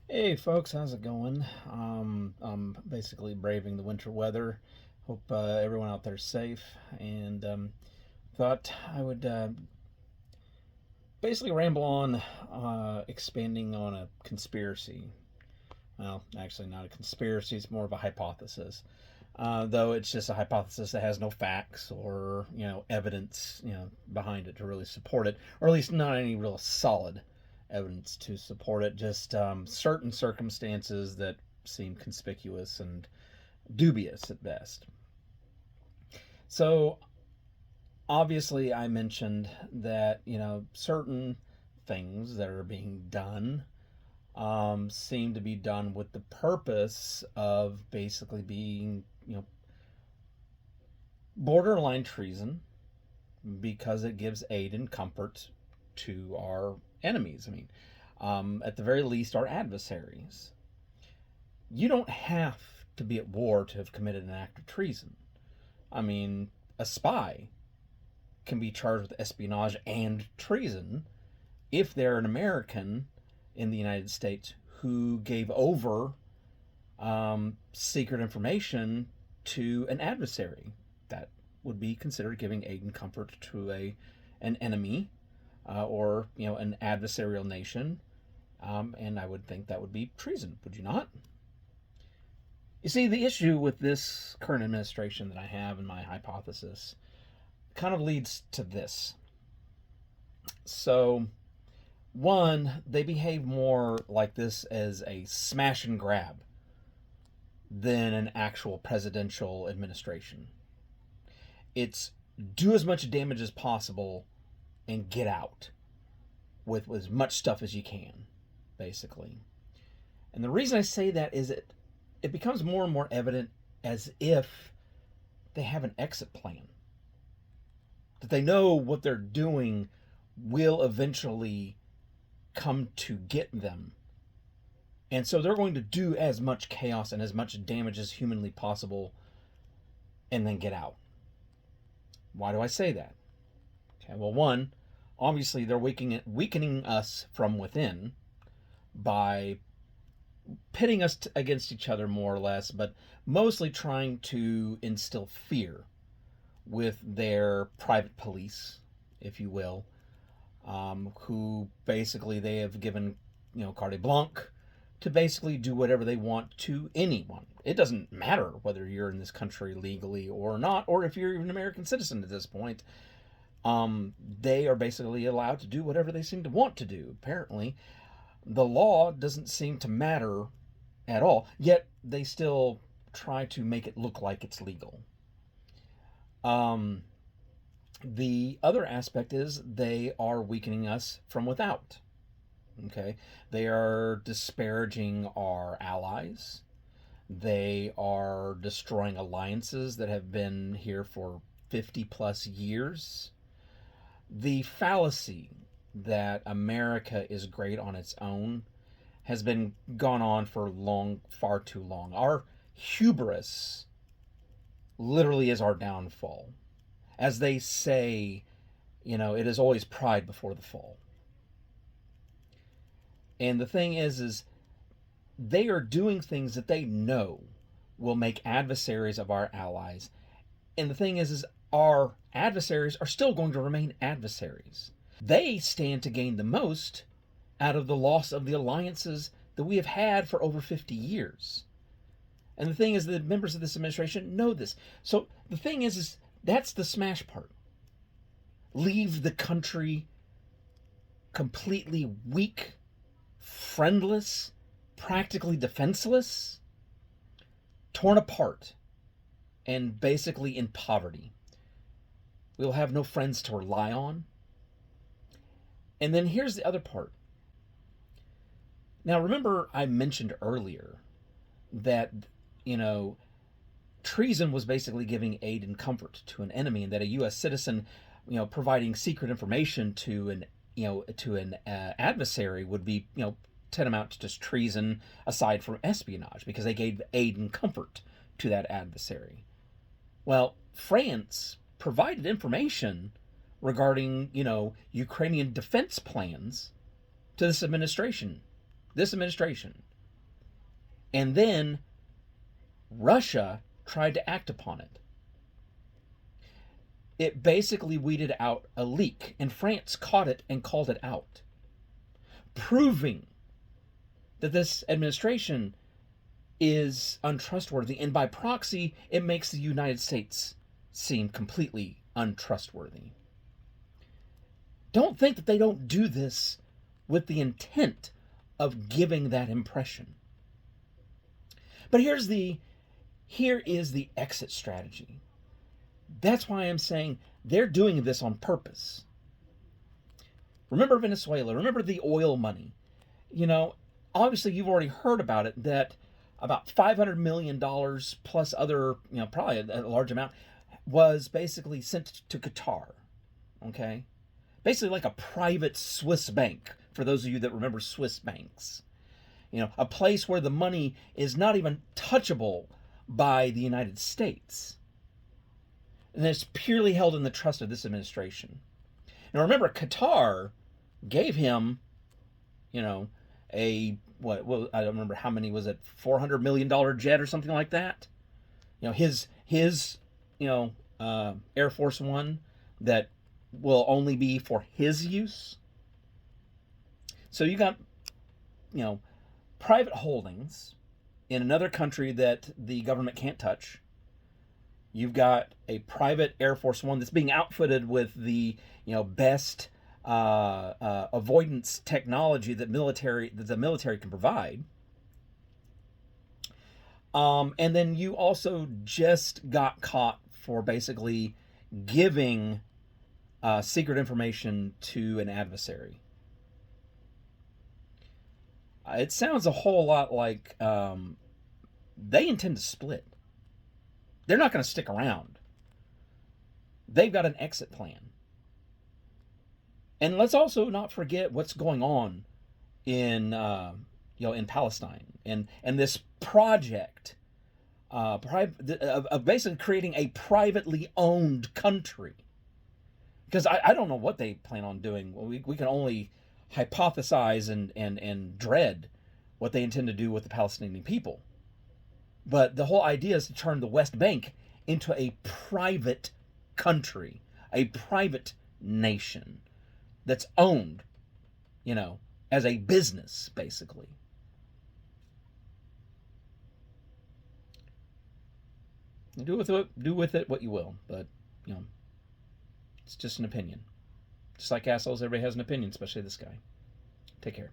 Hey folks, how's it going? I'm basically braving the winter weather. Hope everyone out there's safe, and thought I would basically ramble on, expanding on a conspiracy. Well, actually, not a conspiracy; it's more of a hypothesis. Though it's just a hypothesis that has no facts or evidence behind it to really support it, or at least not any real solid evidence to support it. Just certain circumstances that seem conspicuous and dubious at best. So obviously, I mentioned that certain things that are being done seem to be done with the purpose of basically being borderline treason because it gives aid and comfort to our enemies. I mean, at the very least, our adversaries. You don't have to be at war to have committed an act of treason. I mean, a spy can be charged with espionage and treason if they're an American in the United States who gave over secret information to an adversary. That would be considered giving aid and comfort to an enemy, or an adversarial nation, and I would think that would be treason. Would you not? You see, the issue with this current administration that I have in my hypothesis kind of leads to this. So, one, they behave more like this as a smash and grab than an actual presidential administration. It's do as much damage as possible and get out with as much stuff as you can, basically. And the reason I say that is it becomes more and more evident as if they have an exit plan. That they know what they're doing will eventually come to get them. And so they're going to do as much chaos and as much damage as humanly possible and then get out. Why do I say that? Okay, well, one, obviously they're weakening us from within by pitting us against each other more or less, but mostly trying to instill fear with their private police, if you will, who basically they have given carte blanche to basically do whatever they want to anyone. It doesn't matter whether you're in this country legally or not, or if you're an American citizen at this point. They are basically allowed to do whatever they seem to want to do. Apparently, the law doesn't seem to matter at all, yet they still try to make it look like it's legal. Um, the other aspect is they are weakening us from without. Okay, they are disparaging our allies. They are destroying alliances that have been here for 50 plus years. The fallacy that America is great on its own has been gone on for far too long. Our hubris literally is our downfall. As they say, it is always pride before the fall. And the thing is they are doing things that they know will make adversaries of our allies. And the thing is our adversaries are still going to remain adversaries. They stand to gain the most out of the loss of the alliances that we have had for over 50 years. And the thing is, the members of this administration know this. So the thing is that's the smash part. Leave the country completely weak, friendless, practically defenseless, torn apart, and basically in poverty. We'll have no friends to rely on. And then here's the other part. Now, remember, I mentioned earlier that, treason was basically giving aid and comfort to an enemy, and that a U.S. citizen, providing secret information to an adversary would be, tantamount to just treason aside from espionage because they gave aid and comfort to that adversary. Well, France provided information regarding, Ukrainian defense plans to this administration. This administration. And then Russia tried to act upon it. It basically weeded out a leak, and France caught it and called it out, proving that this administration is untrustworthy, and by proxy, it makes the United States seem completely untrustworthy. Don't think that they don't do this with the intent of giving that impression. But here is the exit strategy. That's why I'm saying they're doing this on purpose. Remember Venezuela, remember the oil money. You know, obviously you've already heard about it, that about $500 million plus other, probably a large amount, was basically sent to Qatar. Okay? Basically like a private Swiss bank, for those of you that remember Swiss banks. A place where the money is not even touchable by the United States. And it's purely held in the trust of this administration. Now remember, Qatar gave him, well, I don't remember how many, was it $400 million jet or something like that? His Air Force One that will only be for his use. So you got, private holdings in another country that the government can't touch. You've got a private Air Force One that's being outfitted with the best avoidance technology that the military can provide. And then you also just got caught for basically giving secret information to an adversary. It sounds a whole lot like they intend to split. They're not going to stick around. They've got an exit plan. And let's also not forget what's going on in in Palestine and this project of basically creating a privately owned country. Because I don't know what they plan on doing. We can only hypothesize and dread what they intend to do with the Palestinian people. But the whole idea is to turn the West Bank into a private country, a private nation that's owned, as a business, basically. Do with it what you will, but it's just an opinion. Just like assholes, everybody has an opinion, especially this guy. Take care.